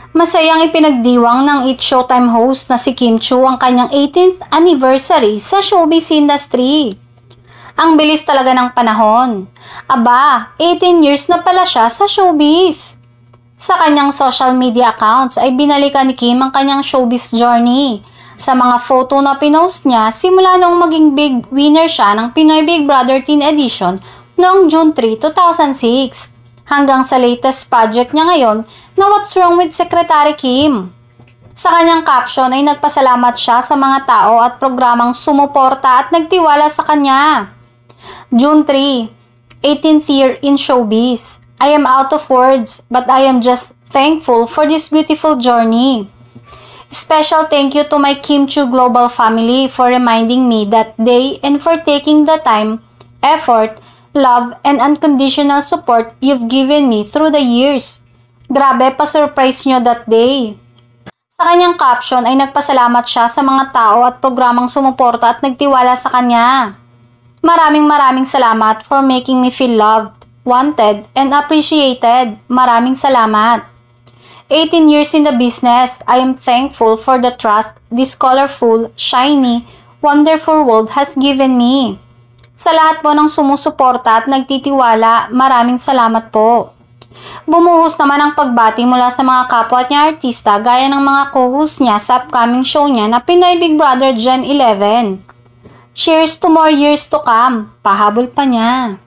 Masayang ipinagdiwang ng It's Showtime host na si Kim Chiu ang kanyang 18th anniversary sa showbiz industry. Ang bilis talaga ng panahon. Aba, 18 years na pala siya sa showbiz. Sa kanyang social media accounts ay binalikan ni Kim ang kanyang showbiz journey. Sa mga photo na pinost niya simula noong maging big winner siya ng Pinoy Big Brother Teen Edition noong June 3, 2006 hanggang sa latest project niya ngayon na What's Wrong with Secretary Kim. Sa kanyang caption ay nagpasalamat siya sa mga tao at programang sumuporta at nagtiwala sa kanya. June 3, 18th year in showbiz. I am out of words but I am just thankful for this beautiful journey. Special thank you to my Kim Chiu Global family for reminding me that day and for taking the time, effort, love, and unconditional support you've given me through the years. Grabe, pa-surprise nyo that day. Sa kanyang caption ay nagpasalamat siya sa mga tao at programang sumuporta at nagtiwala sa kanya. Maraming salamat for making me feel loved, wanted, and appreciated. Maraming salamat. 18 years in the business, I am thankful for the trust this colorful, shiny, wonderful world has given me. Sa lahat po ng sumusuporta at nagtitiwala, maraming salamat po. Bumuhos naman ang pagbati mula sa mga kapwa niya artista gaya ng mga co-host niya sa upcoming show niya na Pinoy Big Brother Gen 11. Cheers to more years to come. Pahabol pa niya.